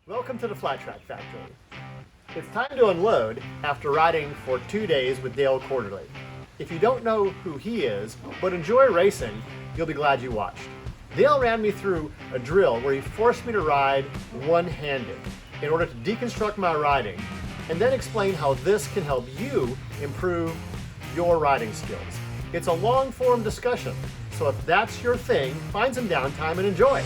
Welcome to the Flat Track Factory. It's time to unload after riding for 2 days with Dale Quarterley. If you don't know who he is, but enjoy racing, you'll be glad you watched. Dale ran me through a drill where he forced me to ride one-handed in order to deconstruct my riding, and then explain how this can help you improve your riding skills. It's a long-form discussion, so if that's your thing, find some downtime and enjoy.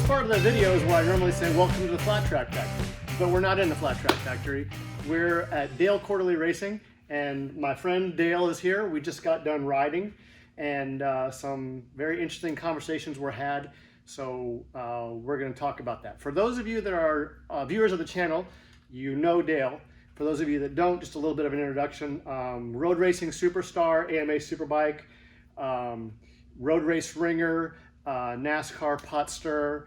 Part of the video is where I normally say welcome to the Flat Track Factory, but we're not in the Flat Track Factory. We're at Dale Quarterley Racing, and my friend Dale is here. We just got done riding, and some very interesting conversations were had, so we're going to talk about that. For those of you that are viewers of the channel, you know Dale. For those of you that don't, just a little bit of an introduction. Road racing superstar, AMA Superbike, road race ringer, NASCAR puttster,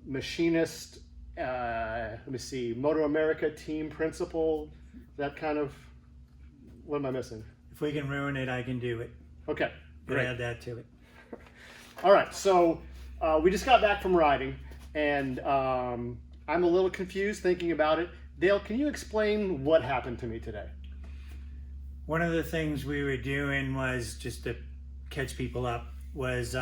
machinist, let me see, Moto America team principal, that kind of, what am I missing? If we can ruin it, I can do it. Okay, great. Add that to it. All right, so we just got back from riding, and I'm a little confused thinking about it. Dale, can you explain what happened to me today? One of the things we were doing was, just to catch people up, was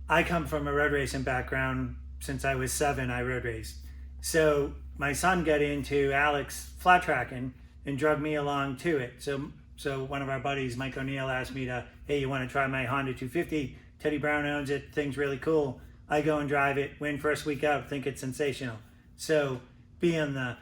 I come from a road racing background. Since I was 7, I road raced. So my son got into Alex flat tracking and drug me along to it. So one of our buddies, Mike O'Neill, asked me to, hey, you want to try my Honda 250? Teddy Brown owns it. Thing's really cool. I go and drive it, win first week out, think it's sensational. So being the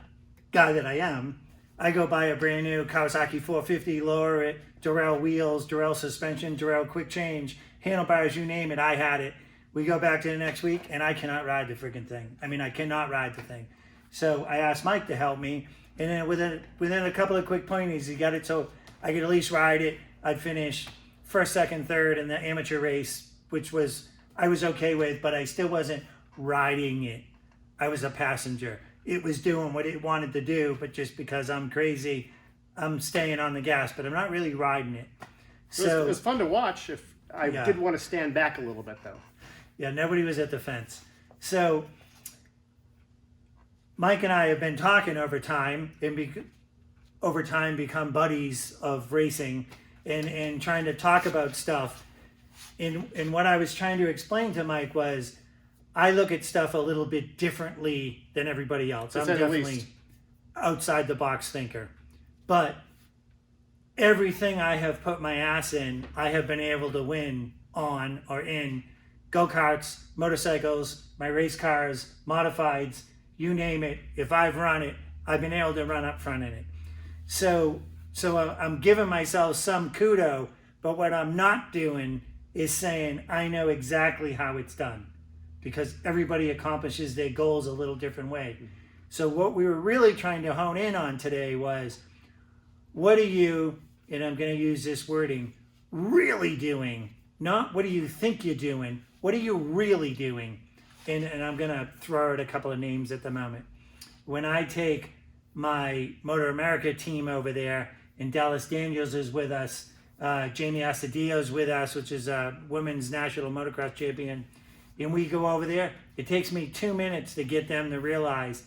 guy that I am, I go buy a brand new Kawasaki 450, lower it, Durrell wheels, Durrell suspension, Durrell quick change, handlebars, you name it, I had it. We go back to the next week, and I cannot ride the freaking thing. I mean, I cannot ride the thing. So I asked Mike to help me, and then within a couple of quick pointers, he got it so I could at least ride it. I'd finish first, second, third in the amateur race, which I was okay with, but I still wasn't riding it. I was a passenger. It was doing what it wanted to do, but just because I'm crazy, I'm staying on the gas, but I'm not really riding it. So it was fun to watch. If I did want to stand back a little bit, though. Yeah, nobody was at the fence. So Mike and I have been talking over time, and over time become buddies of racing, and trying to talk about stuff. And what I was trying to explain to Mike was, I look at stuff a little bit differently than everybody else. I'm definitely outside the box thinker. But everything I have put my ass in, I have been able to win on or in go-karts, motorcycles, my race cars, modifieds, you name it. If I've run it, I've been able to run up front in it. So I'm giving myself some kudo, but what I'm not doing is saying I know exactly how it's done, because everybody accomplishes their goals a little different way. So what we were really trying to hone in on today was, what are you, and I'm going to use this wording, really doing? Not what do you think you're doing, what are you really doing? And I'm going to throw out a couple of names at the moment. When I take my Motor America team over there, and Dallas Daniels is with us, Jamie Astudillo is with us, which is a women's national motocross champion, and we go over there, it takes me 2 minutes to get them to realize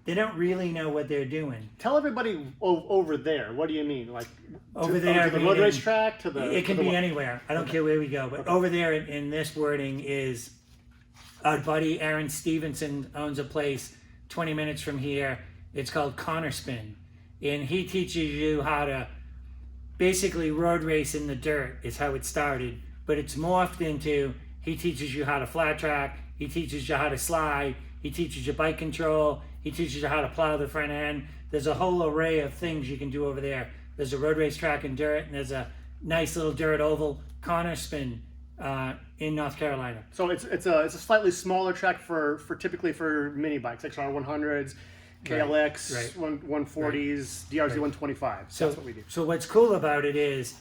they don't really know what they're doing. Tell everybody over there. What do you mean? Like over there, to the road race track, to the. It can be anywhere. I don't care where we go. But over there in this wording is our buddy Aaron Stevenson owns a place 20 minutes from here. It's called Corner Spin, and he teaches you how to basically road race in the dirt. Is how it started, but it's morphed into. He teaches you how to flat track. He teaches you how to slide. He teaches you bike control. He teaches you how to plow the front end. There's a whole array of things you can do over there. There's a road race track in dirt, and there's a nice little dirt oval Corner Spin in North Carolina. So it's a slightly smaller track for typically for mini bikes, XR100s, KLX, 140s, DRZ 125. So that's what we do. So what's cool about it is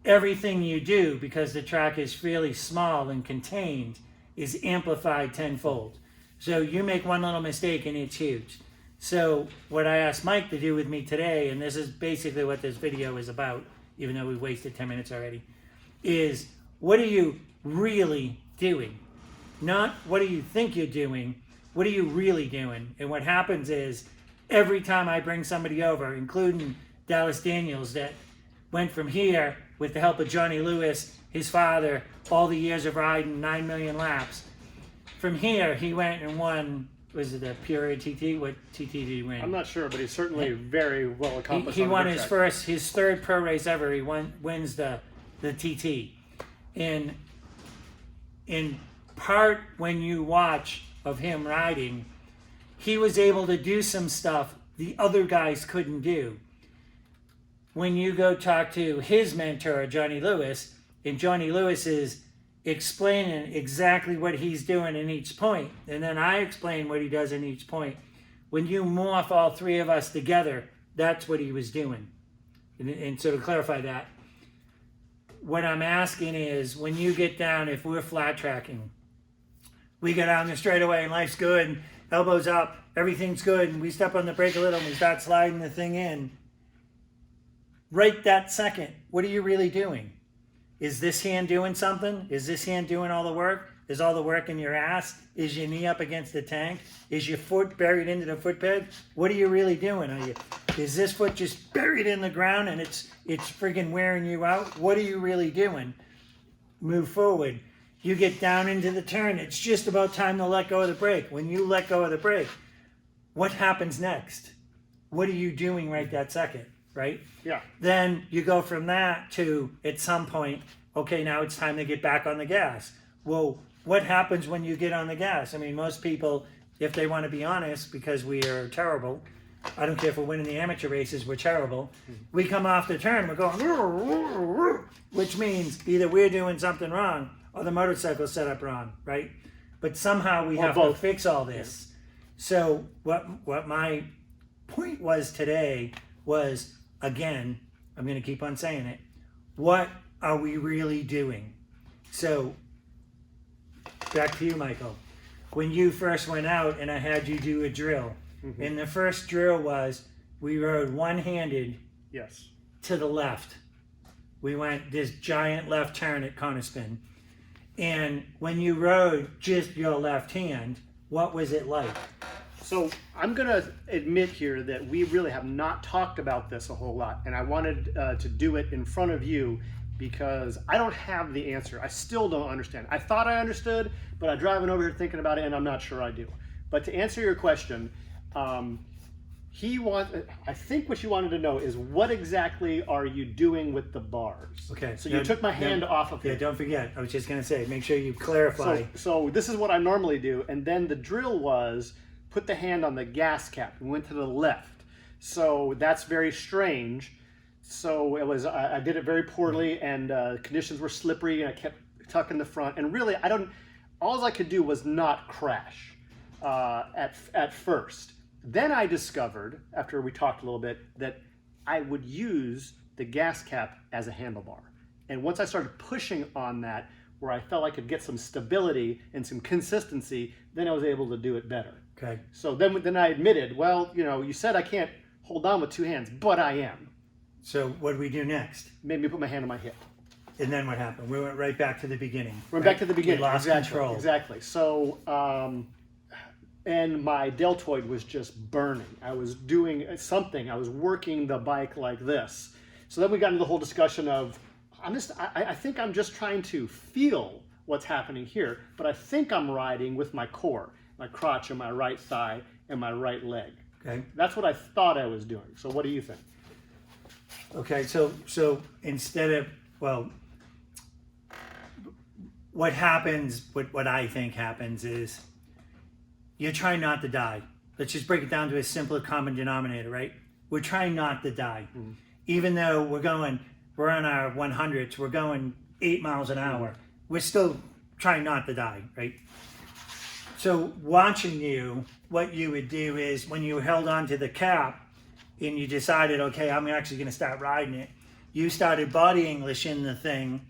everything you do, because the track is fairly small and contained, is amplified tenfold. So you make one little mistake and it's huge. So what I asked Mike to do with me today, and this is basically what this video is about, even though we've wasted 10 minutes already, is what are you really doing? Not what do you think you're doing, what are you really doing? And what happens is every time I bring somebody over, including Dallas Daniels, that went from here with the help of Johnny Lewis, his father, all the years of riding 9 million laps. From here, he went and won, was it a Pure TT? What TT did he win? I'm not sure, but he's certainly very well accomplished. He on the won big his track. his third pro race ever. He wins the TT. And in part, when you watch of him riding, he was able to do some stuff the other guys couldn't do. When you go talk to his mentor, Johnny Lewis, and Johnny Lewis is explaining exactly what he's doing in each point, and then I explain what he does in each point. When you morph all three of us together, that's what he was doing. And so to clarify that, what I'm asking is, when you get down, if we're flat tracking, we get down the straightaway and life's good, and elbows up, everything's good, and we step on the brake a little and we start sliding the thing in. Right that second, what are you really doing? Is this hand doing something? Is this hand doing all the work? Is all the work in your ass? Is your knee up against the tank? Is your foot buried into the foot peg? What are you really doing? Is this foot just buried in the ground and it's friggin' wearing you out? What are you really doing? Move forward. You get down into the turn. It's just about time to let go of the brake. When you let go of the brake, what happens next? What are you doing right that second, right? Yeah. Then you go from that to, at some point, okay, now it's time to get back on the gas. Well, what happens when you get on the gas? I mean, most people, if they want to be honest, because we are terrible, I don't care if we're winning the amateur races, we're terrible. We come off the turn, we're going, which means either we're doing something wrong or the motorcycle's set up wrong, right? But somehow we have to fix all this. Yeah. So what my point was today was, again, I'm going to keep on saying it, what are we really doing? So, back to you, Michael. When you first went out and I had you do a drill, and the first drill was we rode one-handed to the left. We went this giant left turn at corner spin. And when you rode just your left hand, what was it like? So I'm going to admit here that we really have not talked about this a whole lot, and I wanted to do it in front of you because I don't have the answer. I still don't understand. I thought I understood, but I'm driving over here thinking about it, and I'm not sure I do. But to answer your question, I think what you wanted to know is what exactly are you doing with the bars? Okay. So you took my hand off of it. Yeah, don't forget. I was just going to say, make sure you clarify. So this is what I normally do, and then the drill was put the hand on the gas cap and went to the left. So that's very strange. So it was, I did it very poorly, and conditions were slippery, and I kept tucking the front. And really, all I could do was not crash at first. Then I discovered, after we talked a little bit, that I would use the gas cap as a handlebar. And once I started pushing on that, where I felt I could get some stability and some consistency, then I was able to do it better. Okay. So then I admitted, well, you said I can't hold on with two hands, but I am. So what do we do next? Made me put my hand on my hip. And then what happened? We went right back to the beginning. Back to the beginning. We lost control. Exactly. So, and my deltoid was just burning. I was doing something. I was working the bike like this. So then we got into the whole discussion of, I think I'm just trying to feel what's happening here, but I think I'm riding with my core, my crotch and my right thigh and my right leg. Okay. That's what I thought I was doing. So what do you think? Okay, so instead of, well, what happens, what I think happens is you're trying not to die. Let's just break it down to a simpler common denominator, right? We're trying not to die. Mm-hmm. Even though we're on our 100s, we're going 8 miles an hour. We're still trying not to die, right? So watching you, what you would do is when you held onto the cap and you decided, okay, I'm actually going to start riding it, you started body English in the thing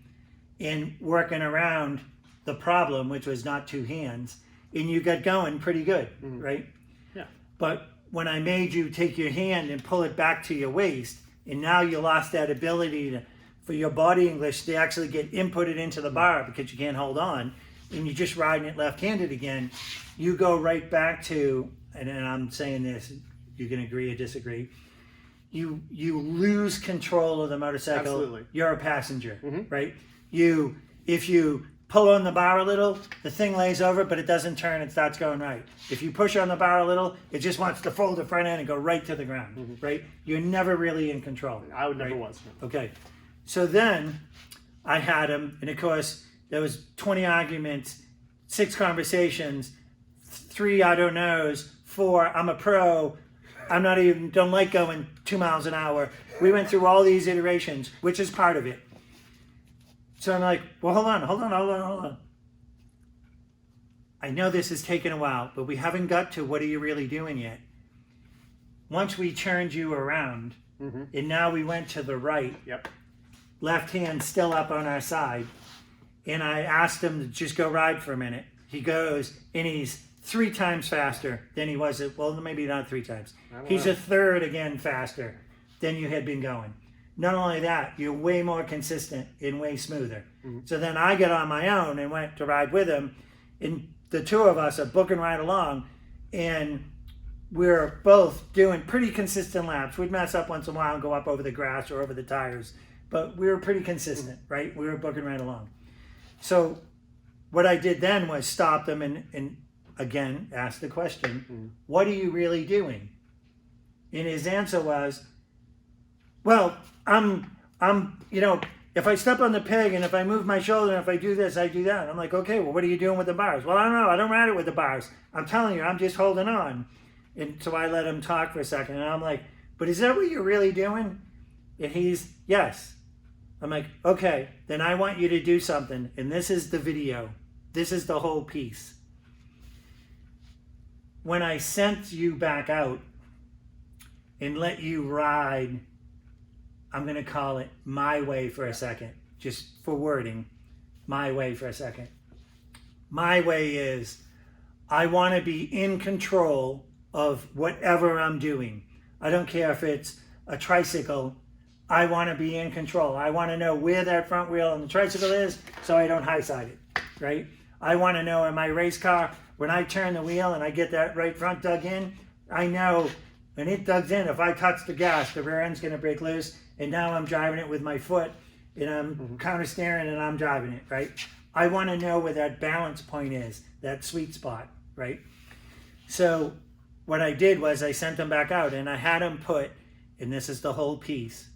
and working around the problem, which was not two hands, and you got going pretty good, right? Yeah. But when I made you take your hand and pull it back to your waist, and now you lost that ability for your body English to actually get inputted into the bar because you can't hold on, and you're just riding it left-handed again, you go right back to, and I'm saying this, you can agree or disagree, you lose control of the motorcycle. Absolutely. You're a passenger, right? If you pull on the bar a little, the thing lays over, but it doesn't turn, it starts going right. If you push on the bar a little, it just wants to fold the front end and go right to the ground, right? You're never really in control. I would never right? was. No. Okay. So then I had him, and of course, there was 20 arguments, 6 conversations, 3 I don't knows, 4 I'm a pro, don't like going 2 miles an hour. We went through all these iterations, which is part of it. So I'm like, well, hold on. I know this has taken a while, but we haven't got to what are you really doing yet. Once we turned you around, and now we went to the right, left hand still up on our side, and I asked him to just go ride for a minute. He goes, and he's 3 times faster than he was, well, maybe not 3 times. He's a third again faster than you had been going. Not only that, you're way more consistent and way smoother. So then I got on my own and went to ride with him, and the 2 of us are booking right along, and we're both doing pretty consistent laps. We'd mess up once in a while and go up over the grass or over the tires, but we were pretty consistent, right? We were booking right along. So what I did then was stop them and again ask the question, what are you really doing? And his answer was, well, I'm if I step on the peg and if I move my shoulder and if I do this, I do that. I'm like, okay, well, what are you doing with the bars? Well, I don't know. I don't ride it with the bars. I'm telling you, I'm just holding on. And so I let him talk for a second. And I'm like, but is that what you're really doing? And he's, yes. I'm like, okay, then I want you to do something. And this is the video. This is the whole piece. When I sent you back out and let you ride, I'm going to call it my way for a second, just for wording, my way for a second. My way is I want to be in control of whatever I'm doing. I don't care if it's a tricycle. I want to be in control. I want to know where that front wheel on the tricycle is so I don't high side it, right? I want to know in my race car, when I turn the wheel and I get that right front dug in, I know when it dugs in, if I touch the gas, the rear end's going to break loose. And now I'm driving it with my foot, and I'm counter steering, and I'm driving it, right? I want to know where that balance point is, that sweet spot, right? So what I did was I sent him back out, and I had him put, and this is the whole piece,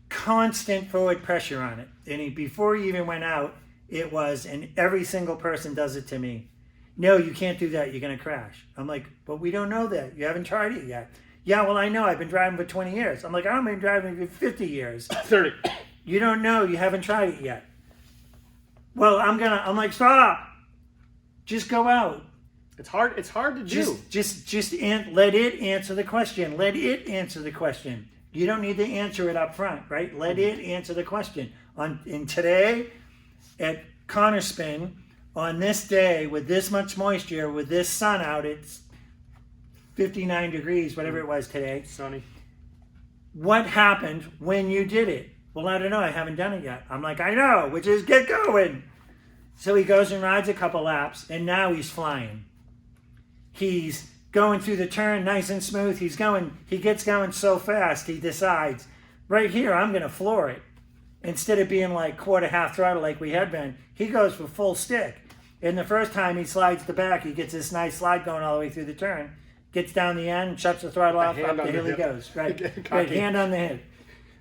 constant forward pressure on it. And before he even went out, it was, and every single person does it to me, no, you can't do that, you're going to crash. I'm like, but we don't know that. You haven't tried it yet. Yeah, well, I know. I've been driving for 20 years. I'm like, I've been driving for 50 years. 30. You don't know. You haven't tried it yet. Well, I'm like, stop. Just go out. It's hard to do. Let it answer the question. Let it answer the question. You don't need to answer it up front, right? Let it answer the question. In today, at Connor Spin, on this day, with this much moisture, with this sun out, it's 59 degrees, whatever it was today. Sunny. What happened when you did it? Well, I don't know. I haven't done it yet. I'm like, I know, which is get going. So he goes and rides a couple laps, and now he's flying. He's going through the turn nice and smooth. He gets going so fast, he decides, right here, I'm going to floor it. Instead of being like quarter, half throttle like we had been, he goes for full stick. And the first time he slides the back, he gets this nice slide going all the way through the turn. Gets down the end, shuts the throttle off, up the hill he goes. Right, hand on the hip.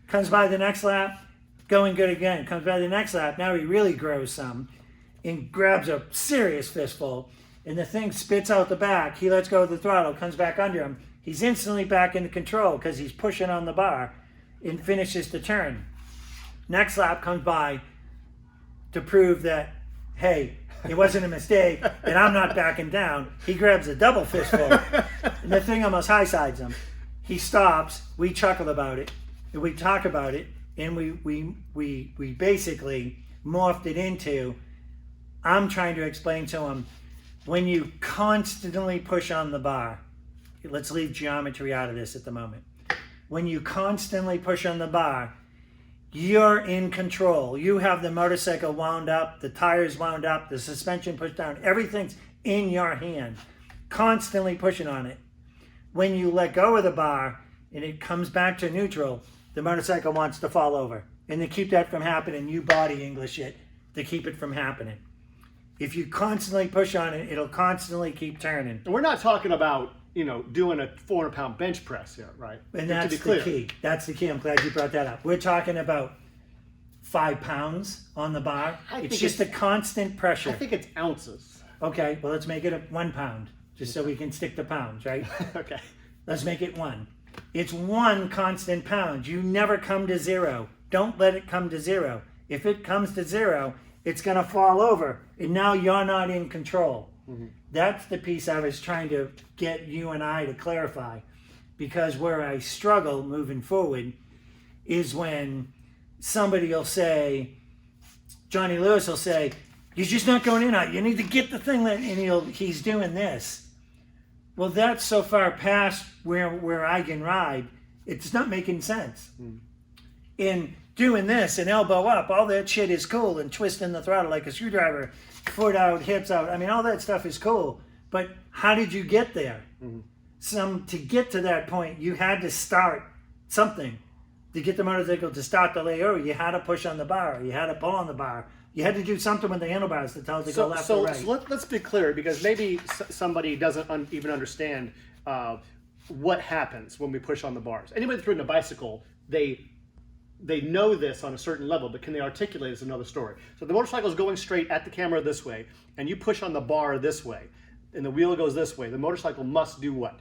Comes by the next lap, going good again. Comes by the next lap, now he really grows some and grabs a serious fistful. And the thing spits out the back. He lets go of the throttle, comes back under him. He's instantly back into control because he's pushing on the bar and finishes the turn. Next lap comes by to prove that, hey, it wasn't a mistake, and I'm not backing down. He grabs a double fistful, and the thing almost high sides him. He stops. We chuckle about it, and we talk about it, and we basically morphed it into. I'm trying to explain to him when you constantly push on the bar, let's leave geometry out of this at the moment. When you constantly push on the bar, you're in control. You have the motorcycle wound up, the tires wound up, the suspension pushed down. Everything's in your hand, constantly pushing on it. When you let go of the bar and it comes back to neutral, the motorcycle wants to fall over. And to keep that from happening, you body English it to keep it from happening. If you constantly push on it, it'll constantly keep turning. And we're not talking about, doing a 400-pound bench press here, right? And that's the key. That's the key. I'm glad you brought that up. We're talking about 5 pounds on the bar. It's just a constant pressure. I think it's ounces. Okay, well, let's make it 1 pound, just so we can stick to pounds, right? Okay. Let's make it 1. It's 1 constant pound. You never come to 0. Don't let it come to 0. If it comes to 0, it's going to fall over, and now you're not in control. Mm-hmm. That's the piece I was trying to get you and I to clarify, because where I struggle moving forward is when somebody will say, Johnny Lewis will say, you're just not going in out. You need to get the thing, and he's doing this. Well, that's so far past where I can ride, it's not making sense. Mm. In doing this and elbow up, all that shit is cool, and twisting the throttle like a screwdriver, foot out, hips out. I mean, all that stuff is cool. But how did you get there? Mm-hmm. To get to that point, you had to start something. To get the motorcycle to start the layover, you had to push on the bar. You had to pull on the bar. You had to do something with the handlebars to tell it to go left or right. So let's be clear, because maybe somebody doesn't even understand what happens when we push on the bars. Anybody that's ridden a bicycle, they know this on a certain level, but can they articulate is another story. So the motorcycle is going straight at the camera this way, and you push on the bar this way, and the wheel goes this way. The motorcycle must do what?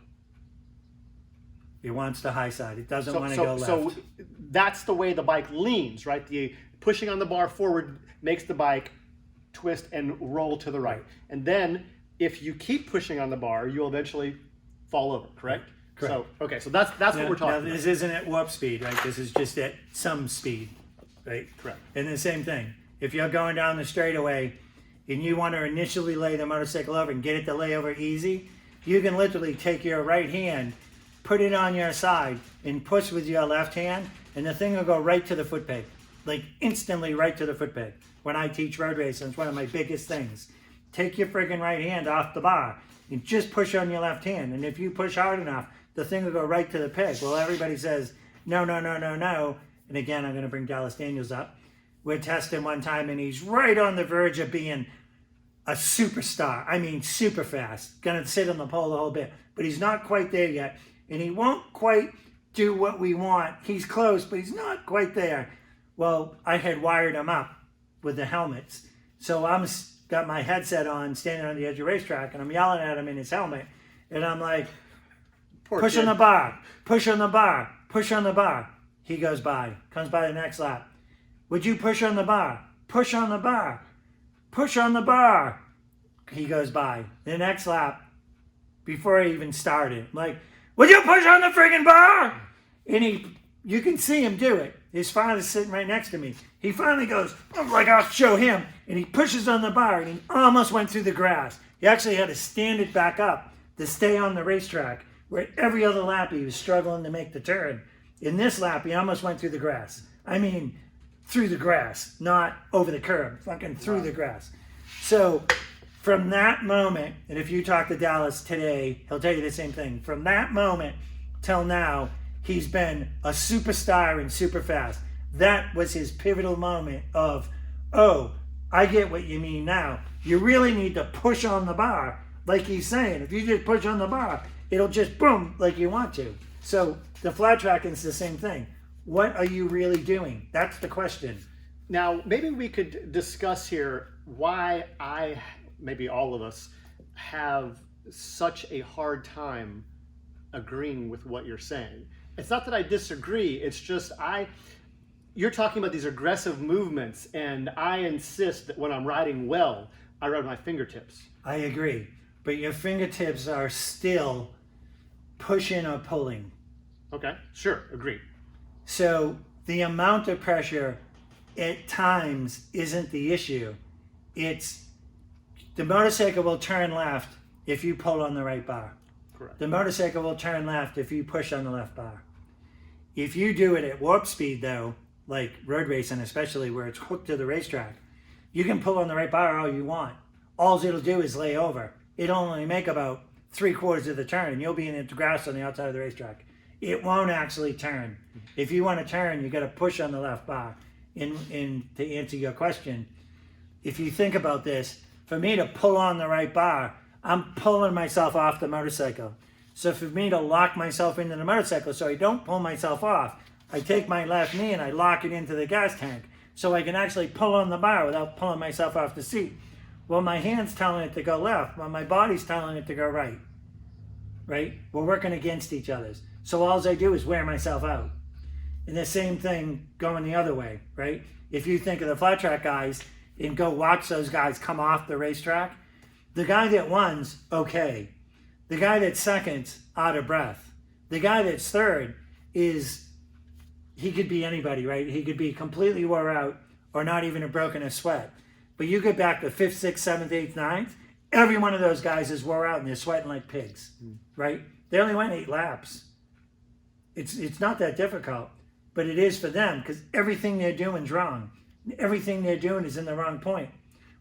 It wants the high side. It doesn't want to go left. So that's the way the bike leans, right? The pushing on the bar forward makes the bike twist and roll to the right. And then if you keep pushing on the bar, you'll eventually fall over, correct? Correct. So, okay, so that's what we're talking about. This isn't at warp speed, right? This is just at some speed, right? Correct. And the same thing. If you're going down the straightaway and you want to initially lay the motorcycle over and get it to lay over easy, you can literally take your right hand, put it on your side, and push with your left hand, and the thing will go right to the foot peg. Like instantly right to the foot peg. When I teach road racing, it's one of my biggest things. Take your friggin' right hand off the bar and just push on your left hand. And if you push hard enough, the thing will go right to the peg. Well, everybody says, no, no, no, no, no. And again, I'm going to bring Dallas Daniels up. We're testing one time, and he's right on the verge of being a superstar. I mean, super fast. Going to sit on the pole the whole bit. But he's not quite there yet. And he won't quite do what we want. He's close, but he's not quite there. Well, I had wired him up with the helmets. So I'm got my headset on, standing on the edge of the racetrack, and I'm yelling at him in his helmet. And I'm like, push on the bar, push on the bar, push on the bar. He goes by, comes by the next lap. Would you push on the bar? Push on the bar, push on the bar. He goes by. The next lap, before I even started, I'm like, would you push on the friggin' bar? And you can see him do it. His father's sitting right next to me. He finally goes, I'm like, I'll show him. And he pushes on the bar, and he almost went through the grass. He actually had to stand it back up to stay on the racetrack, where every other lap he was struggling to make the turn. In this lap, he almost went through the grass. I mean, through the grass, not over the curb, fucking through the grass. So from that moment, and if you talk to Dallas today, he'll tell you the same thing. From that moment till now, he's been a superstar and super fast. That was his pivotal moment of, oh, I get what you mean now. You really need to push on the bar. Like he's saying, if you just push on the bar, it'll just boom like you want to. So the flat tracking is the same thing. What are you really doing? That's the question. Now, maybe we could discuss here why maybe all of us, have such a hard time agreeing with what you're saying. It's not that I disagree, it's just you're talking about these aggressive movements, and I insist that when I'm riding well, I ride with my fingertips. I agree, but your fingertips are still pushing or pulling. Okay, sure, agreed. So the amount of pressure at times isn't the issue. It's the motorcycle will turn left if you pull on the right bar. Correct. The motorcycle will turn left if you push on the left bar. If you do it at warp speed, though, like road racing, especially where it's hooked to the racetrack, you can pull on the right bar all you want. All it'll do is lay over. It'll only make about 3/4 of the turn, and you'll be in the grass on the outside of the racetrack. It won't actually turn. If you want to turn, you got to push on the left bar. In to answer your question, if you think about this, for me to pull on the right bar, I'm pulling myself off the motorcycle. So for me to lock myself into the motorcycle so I don't pull myself off, I take my left knee and I lock it into the gas tank so I can actually pull on the bar without pulling myself off the seat. Well, my hand's telling it to go left, but my body's telling it to go right. Right? We're working against each other. So all I do is wear myself out. And the same thing going the other way, right? If you think of the flat track guys and go watch those guys come off the racetrack, the guy that won's okay. The guy that's second's out of breath. The guy that's third he could be anybody, right? He could be completely wore out or not even broken a sweat. But you get back to 5th, 6th, 7th, 8th, 9th, every one of those guys is wore out and they're sweating like pigs, right? They only went 8 laps. It's not that difficult, but it is for them because everything they're doing is wrong. Everything they're doing is in the wrong point.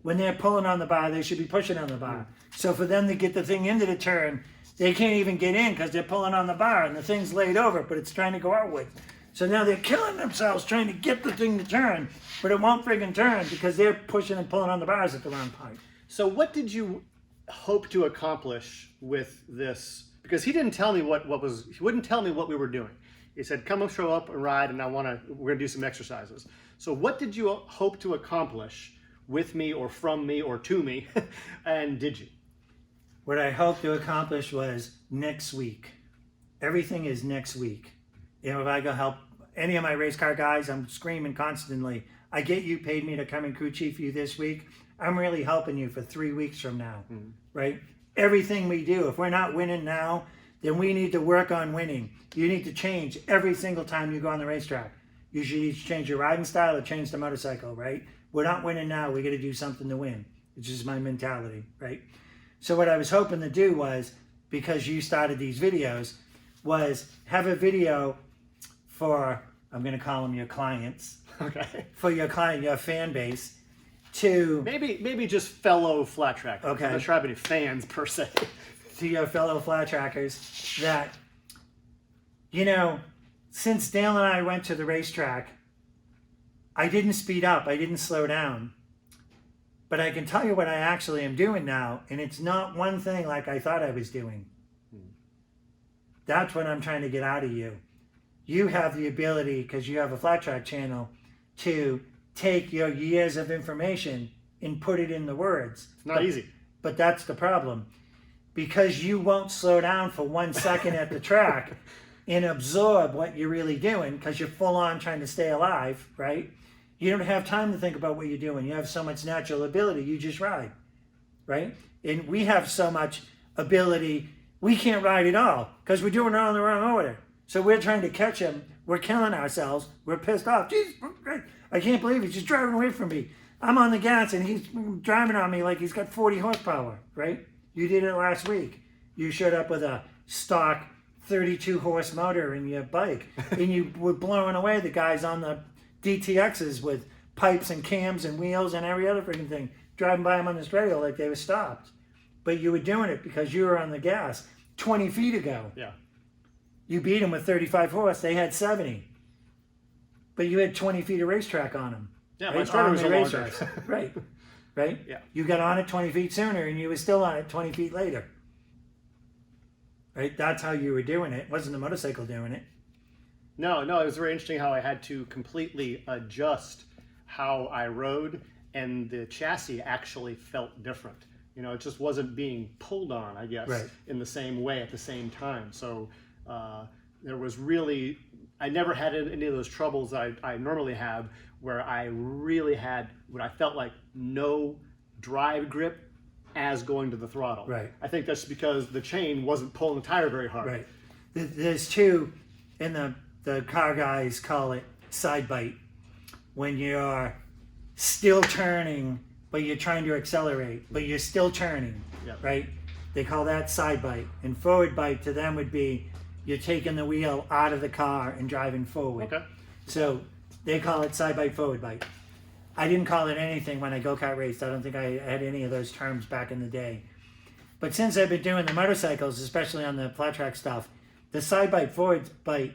When they're pulling on the bar, they should be pushing on the bar. So for them to get the thing into the turn, they can't even get in because they're pulling on the bar and the thing's laid over, but it's trying to go outward. So now they're killing themselves trying to get the thing to turn, but it won't friggin' turn because they're pushing and pulling on the bars at the wrong point. So what did you hope to accomplish with this? Because he didn't tell me he wouldn't tell me what we were doing. He said, come and show up and ride, and we're gonna do some exercises. So what did you hope to accomplish with me or from me or to me, and did you? What I hoped to accomplish was next week. Everything is next week. You know, if I go help any of my race car guys, I'm screaming constantly, I get you paid me to come and crew chief you this week. I'm really helping you for 3 weeks from now, right? Everything we do, if we're not winning now, then we need to work on winning. You need to change every single time you go on the racetrack. You should either change your riding style or change the motorcycle, right? We're not winning now, we got to do something to win. It's just my mentality, right? So what I was hoping to do was, because you started these videos, was have a video for, I'm going to call them your clients, Okay. for your client, your fan base, to Maybe just fellow flat trackers. Okay. I'm not sure I have any fans per se. to your fellow flat trackers that, you know, since Dale and I went to the racetrack, I didn't speed up, I didn't slow down. But I can tell you what I actually am doing now, and it's not one thing like I thought I was doing. That's what I'm trying to get out of you. You have the ability, because you have a flat track channel, to take your years of information and put it in the words. It's not easy. But that's the problem. Because you won't slow down for 1 second at the track and absorb what you're really doing, because you're full on trying to stay alive, right? You don't have time to think about what you're doing. You have so much natural ability, you just ride, right? And we have so much ability, we can't ride at all because we're doing it all in the wrong order. So we're trying to catch him. We're killing ourselves. We're pissed off. Jesus, I can't believe he's just driving away from me. I'm on the gas and he's driving on me like he's got 40 horsepower, right? You did it last week. You showed up with a stock 32 horse motor in your bike and you were blowing away the guys on the DTXs with pipes and cams and wheels and every other freaking thing, driving by them on the radio like they were stopped. But you were doing it because you were on the gas 20 feet ago. Yeah. You beat them with 35 horse. They had 70. But you had 20 feet of racetrack on them. Yeah, right? my starter was a long racetrack. Right. Right? Yeah. You got on it 20 feet sooner and you were still on it 20 feet later. Right? That's how you were doing it. It wasn't the motorcycle doing it. No, it was very interesting how I had to completely adjust how I rode, and the chassis actually felt different. You know, it just wasn't being pulled on, I guess, Right. in the same way at the same time. So there was really, I never had any of those troubles I normally have, where I really had what I felt like no drive grip as going to the throttle. Right. I think that's because the chain wasn't pulling the tire very hard. Right. There's two, in the car guys call it side bite, when you're still turning but you're trying to accelerate but you're still turning. Yeah. Right? They call that side bite. And forward bite to them would be you're taking the wheel out of the car and driving forward. Okay. So they call it side bite, forward bite. I didn't call it anything when I go-kart raced. I don't think I had any of those terms back in the day. But since I've been doing the motorcycles, especially on the flat track stuff, the side bite, forward bite,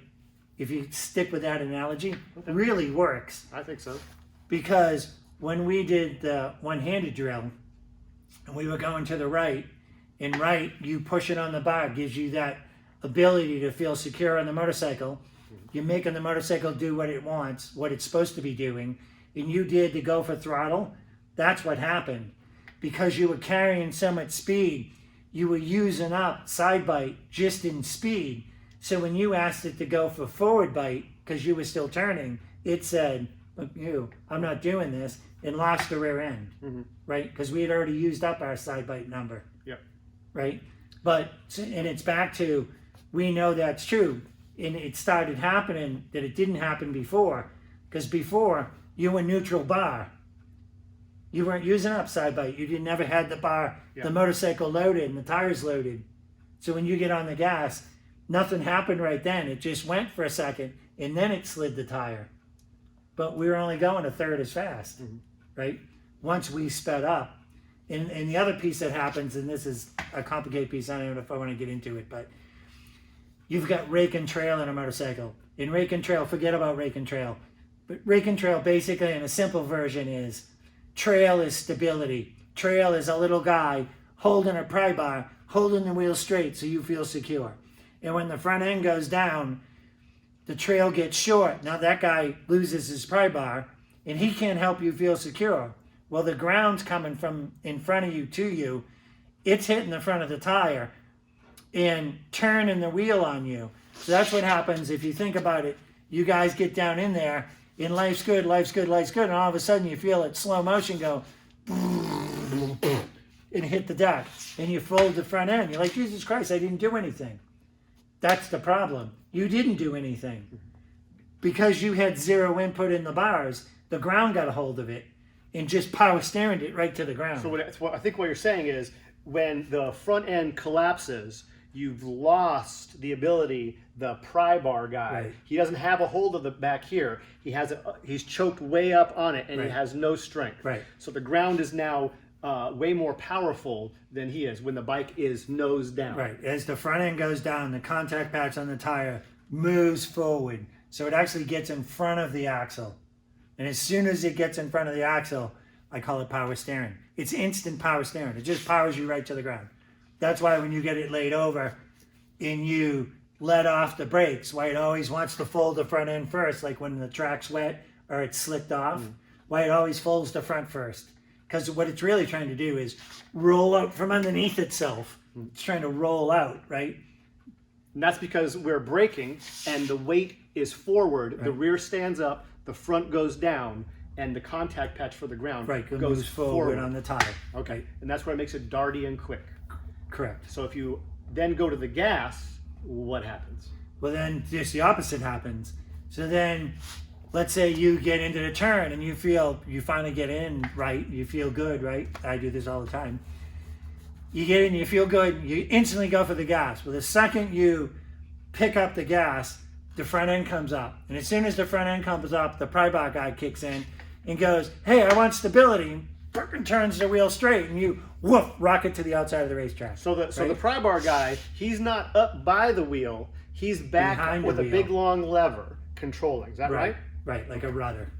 if you stick with that analogy, really works. I think so. Because when we did the one-handed drill, and we were going to the right, and right, you push it on the bar, gives you that ability to feel secure on the motorcycle. You're making the motorcycle do what it wants, what it's supposed to be doing, and you did the go for throttle. That's what happened. Because you were carrying so much speed, you were using up side bite just in speed. So when you asked it to go for forward bite, because you were still turning, it said, "Look, I'm not doing this," and lost the rear end, right? Because we had already used up our side bite number, Yep. right? But, and it's back to, we know that's true. And it started happening that it didn't happen before. Because before, you were neutral bar. You weren't using up side bite. You never had the bar, the motorcycle loaded and the tires loaded. So when you get on the gas, nothing happened right then. It just went for a second and then it slid the tire. But we were only going a third as fast, right? Once we sped up. And the other piece that happens, and this is a complicated piece, I don't know if I want to get into it, but you've got rake and trail in a motorcycle. In rake and trail, forget about rake and trail. But rake and trail, basically, in a simple version, is trail is stability. Trail is a little guy holding a pry bar, holding the wheel straight so you feel secure. And when the front end goes down, the trail gets short. Now that guy loses his pry bar, and he can't help you feel secure. Well, the ground's coming from in front of you to you. It's hitting the front of the tire and turning the wheel on you. So that's what happens if you think about it. You guys get down in there, and life's good, life's good, life's good, and all of a sudden you feel it slow motion go and hit the deck, and you fold the front end. You're like, Jesus Christ, I didn't do anything. That's the problem. You didn't do anything. Because you had zero input in the bars, the ground got a hold of it and just power steered it right to the ground. So I think what you're saying is when the front end collapses, you've lost the ability, the pry bar guy, Right. he doesn't have a hold of the back here. He's choked way up on it and Right. he has no strength. Right. So the ground is now way more powerful than he is when the bike is nose down. Right. As the front end goes down, the contact patch on the tire moves forward. So it actually gets in front of the axle. And as soon as it gets in front of the axle, I call it power steering. It's instant power steering. It just powers you right to the ground. That's why when you get it laid over and you let off the brakes, why it always wants to fold the front end first, like when the track's wet or it's slicked off, why it always folds the front first. Because what it's really trying to do is roll out from underneath itself. It's trying to roll out, right? And that's because we're braking and the weight is forward, the rear stands up, the front goes down, and the contact patch for the ground Goes goes forward on the tire. Okay, and that's what makes it darty and quick. Correct. So if you then go to the gas, what happens? Well, then just the opposite happens. So then, let's say you get into the turn and you finally get in right, you feel good, right? I do this all the time. You get in, you feel good, you instantly go for the gas. Well, the second you pick up the gas, the front end comes up. And as soon as the front end comes up, the pry bar guy kicks in and goes, "Hey, I want stability," and turns the wheel straight, and you woof, rocket to the outside of the racetrack. So the pry bar guy, he's not up by the wheel, he's back Behind the with a wheel. big long lever controlling. Is that right? Right, like a rudder.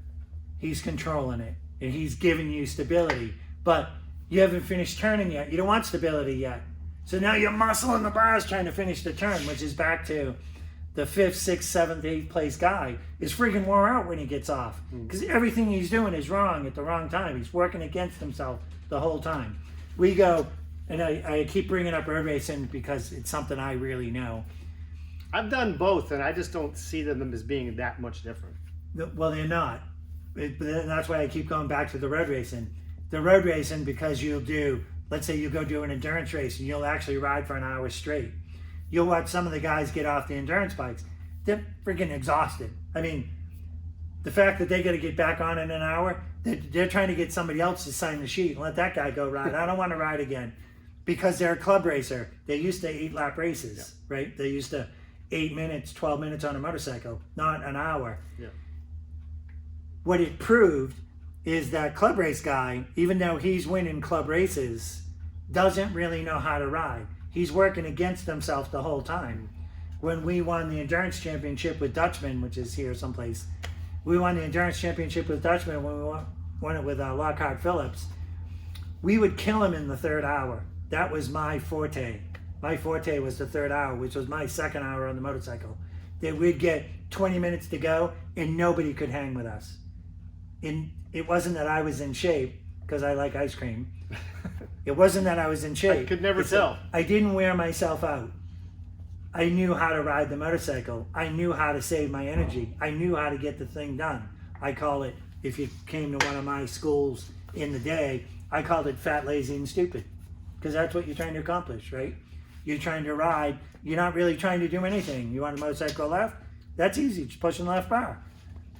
He's controlling it, and he's giving you stability. But you haven't finished turning yet. You don't want stability yet. So now you're muscling the bars trying to finish the turn, which is back to the 5th, 6th, 7th, 8th place guy is freaking wore out when he gets off. Because everything he's doing is wrong at the wrong time. He's working against himself the whole time. We go, and I keep bringing up road racing because it's something I really know. I've done both, and I just don't see them as being that much different. Well, they're not. But that's why I keep going back to the road racing. The road racing, because you'll do, let's say you go do an endurance race and you'll actually ride for an hour straight. You'll watch some of the guys get off the endurance bikes. They're freaking exhausted. I mean, the fact that they got to get back on in an hour, they're trying to get somebody else to sign the sheet and let that guy go ride. I don't want to ride again. because they're a club racer. They used to 8-lap races, right? They used to 8 minutes, 12 minutes on a motorcycle, not an hour. Yeah. What it proved is that club race guy, even though he's winning club races, doesn't really know how to ride. He's working against himself the whole time. When we won the endurance championship with Dutchman, which is here someplace, we won the endurance championship with Dutchman when we won it with Lockhart Phillips. We would kill him in the third hour. That was my forte. My forte was the third hour, which was my second hour on the motorcycle. That we'd get 20 minutes to go and nobody could hang with us. And it wasn't that I was in shape, because I like ice cream. It wasn't that I was in shape. I could never tell. I didn't wear myself out. I knew how to ride the motorcycle. I knew how to save my energy. I knew how to get the thing done. I call it, if you came to one of my schools in the day, I called it fat, lazy, and stupid. Because that's what you're trying to accomplish, right? You're trying to ride. You're not really trying to do anything. You want a motorcycle left? That's easy. Just pushing the left bar.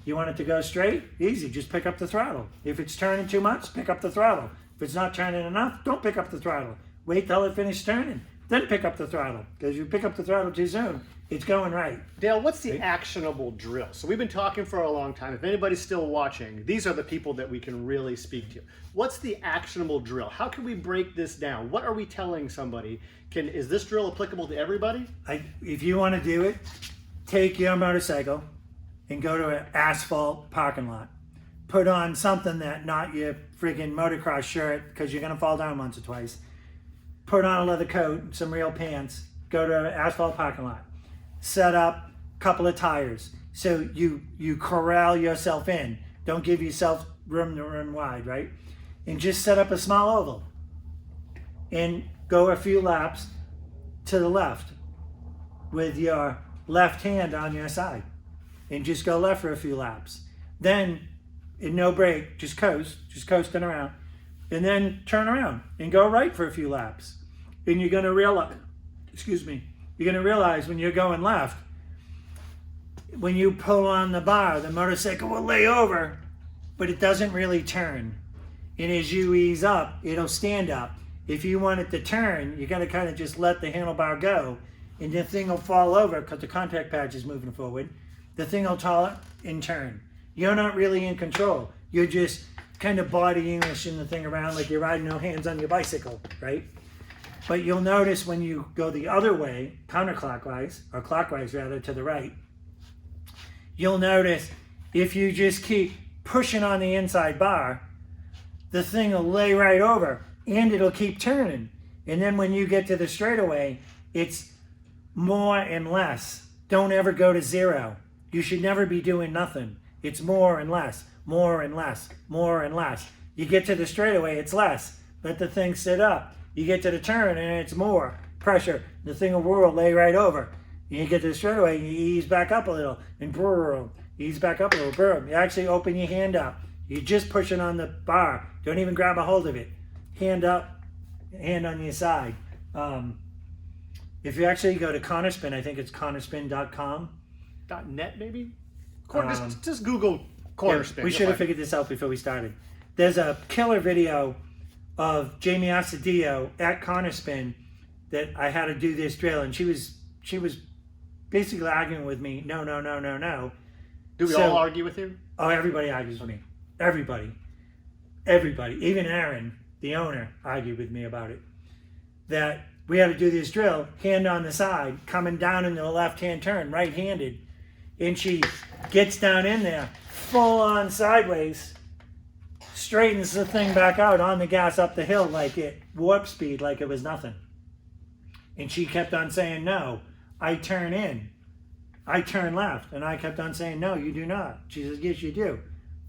You want it to go straight? Easy. Just pick up the throttle. If it's turning too much, pick up the throttle. If it's not turning enough, don't pick up the throttle. Wait till it finishes turning. Then pick up the throttle. Because if you pick up the throttle too soon, it's going right. Dale, what's the actionable drill? So we've been talking for a long time. If anybody's still watching, these are the people that we can really speak to. What's the actionable drill? How can we break this down? What are we telling somebody? Is this drill applicable to everybody? If you want to do it, take your motorcycle and go to an asphalt parking lot. Put on something that not your friggin' motocross shirt, because you're going to fall down once or twice. Put on a leather coat, some real pants, go to an asphalt parking lot. Set up a couple of tires. So you corral yourself in. Don't give yourself room to run wide, right? And just set up a small oval. And go a few laps to the left with your left hand on your side. And just go left for a few laps. Then, in no brake, just coasting around. And then turn around and go right for a few laps. And you're going to realize, you're going to realize when you're going left, when you pull on the bar, the motorcycle will lay over, but it doesn't really turn. And as you ease up, it'll stand up. If you want it to turn, you got to kind of just let the handlebar go, and the thing will fall over because the contact patch is moving forward. The thing will taller and turn. You're not really in control. You're just kind of body Englishing the thing around like you're riding no hands on your bicycle, right? But you'll notice when you go the other way, counterclockwise, or clockwise rather, to the right, you'll notice if you just keep pushing on the inside bar, the thing will lay right over and it'll keep turning. And then when you get to the straightaway, it's more and less. Don't ever go to zero. You should never be doing nothing. It's more and less, more and less, more and less. You get to the straightaway, it's less. Let the thing sit up. You get to the turn and it's more pressure. The thing will whirl, lay right over. You get to the straightaway, you ease back up a little, and brrr, ease back up a little, brrr. You actually open your hand up. You're just pushing on the bar. Don't even grab a hold of it. Hand up, hand on your side. If you actually go to Cornerspin, I think it's cornerspin.com. .net maybe? Just Google Quarterspin. Yeah, we should have figured this out before we started. There's a killer video of Jamie Asadillo at Cornerspin that I had to do this drill, and she was basically arguing with me. No. Do we all argue with you? Oh, everybody argues with me. Everybody. Even Aaron, the owner, argued with me about it. That we had to do this drill, hand on the side, coming down into the left-hand turn, right-handed. And she gets down in there, full on sideways, straightens the thing back out on the gas up the hill like it warp speed, like it was nothing. And she kept on saying, no, I turn in. I turn left. And I kept on saying, no, you do not. She says, yes, you do.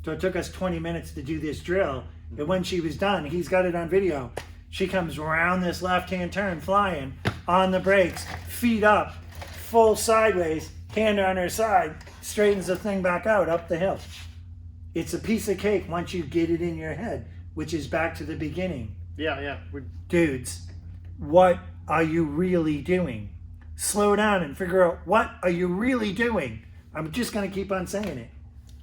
So it took us 20 minutes to do this drill. And when she was done, he's got it on video. She comes around this left-hand turn, flying on the brakes, feet up, full sideways, hand on her side, straightens the thing back out up the hill. It's a piece of cake once you get it in your head, which is back to the beginning. Yeah. Dudes, what are you really doing? Slow down and figure out what are you really doing. I'm just going to keep on saying it.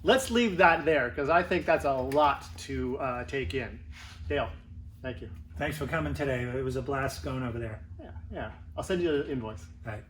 Let's leave that there because I think that's a lot to take in. Dale, thank you. Thanks for coming today. It was a blast going over there. Yeah. I'll send you an invoice. All right.